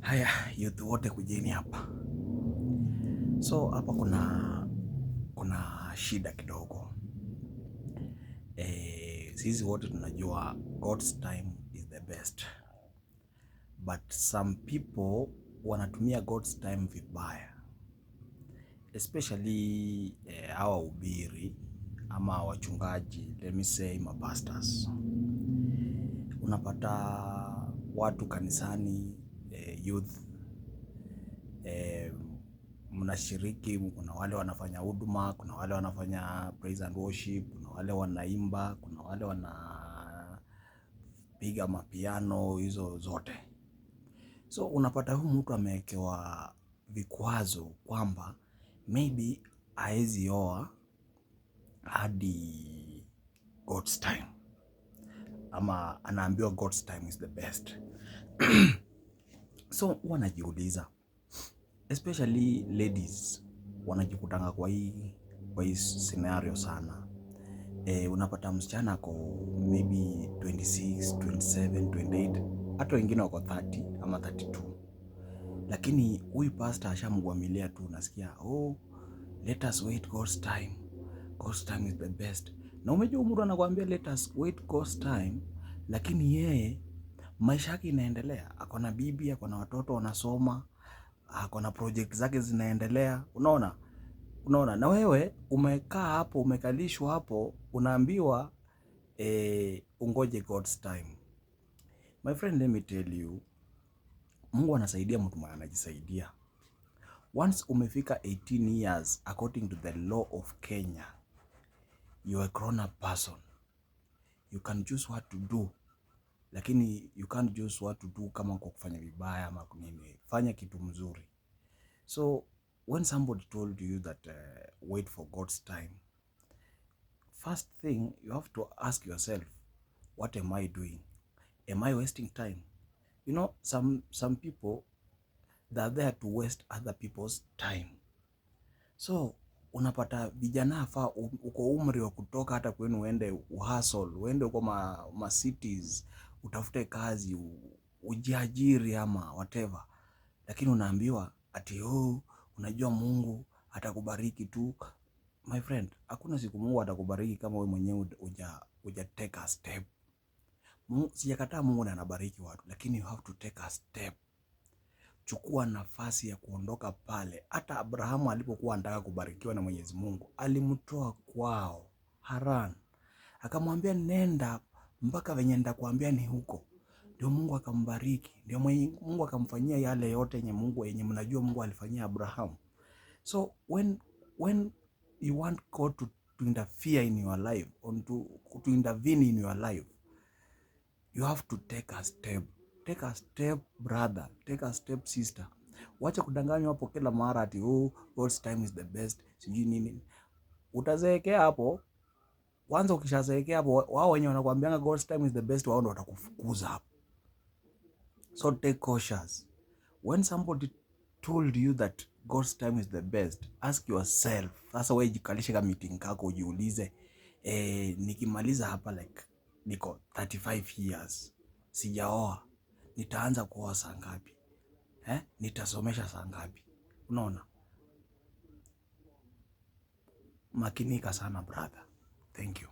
Haya, youth wote kujeni hapa. So hapa kuna shida kidogo. Sisi wote tunajua God's time is the best, but some people wanatumia God's time vibaya, especially hawa ubiri ama wachungaji, let me say mapastors. Unapata watu kanisani, youth mnashiriki, kuna wale wanafanya huduma, kuna wale wanafanya praise and worship, kuna wale wanaimba, kuna wale wanapiga mapiano, hizo zote. So unapata huyu mtu amewekewa vikwazo kwamba maybe haezi oa hadi God's time, ama anaambiwa God's time is the best. So wanajiuliza, especially ladies wanajikutanga kwa hii scenario sana. Unapata msichana ako maybe 26, 27, 28, hata wengine wako 30 ama 32, lakini huyu pastor ashamgwamilia tu, unasikia let us wait God's time, God's time is the best. Na umejua mtu anakuambia let us wait God's time, lakini yeye maisha yake inaendelea, ako na bibi, ako na watoto wanasoma, ako na project zake zinaendelea. Unaona, na wewe umekaa hapo, umekalishwa hapo, unaambiwa ungoje God's time. My friend, let me tell you, Mungu anasaidia mtu mwenye anajisaidia. Once umefika 18 years according to the law of Kenya, you are a grown-up person. You can choose what to do, lakini you can't choose what to do kama kwa kufanya vibaya ama nini. Fanya kitu mzuri. So when somebody told you that wait for God's time, first thing you have to ask yourself, what am I doing? Am I wasting time? You know, some people, they are there to waste other people's time. So unapata vijana hapa uko umri wa kutoka hata kwenu uende uhustle, uende uko ma cities, utafute kazi, ujiajiri ama whatever, lakini unaambiwa ati unajua Mungu atakubariki tu. My friend, hakuna siku Mungu atakubariki kama wewe mwenyewe uja take a step. Sijakataa Mungu anabariki watu, lakini you have to take a step. Chukua nafasi ya kuondoka pale. Hata Abrahamu alipokuwa anataka kubarikiwa na Mwenyezi Mungu, alimtoa kwao Haran, akamwambia nenda mpaka venye nitakwambia ni huko. Ndio Mungu akambariki, ndio Mungu akamfanyia yale yote yenye mnajua Mungu alifanyia Abrahamu. So when you want God to interfere in your life, or to intervene in your life, you have to take a step. Take a step brother, take a step sister. Wacha kudanganywa hapo kila mara ati God's time is the best, sijui nini. Utazeekea hapo. Kwanza ukishazeekea hapo, wao wenye wanakuambianga God's time is the best, wao ndio watakufukuza hapo. So take cautious. When somebody told you that God's time is the best, ask yourself. Sasa wewe jikalishe kama meeting kako, ujiulize, nikimaliza hapa like niko 35 years, sijaoa, nitaanza kuoa saa ngapi? Nitasomesha saa ngapi? Unaona? Makinika sana brother. Thank you.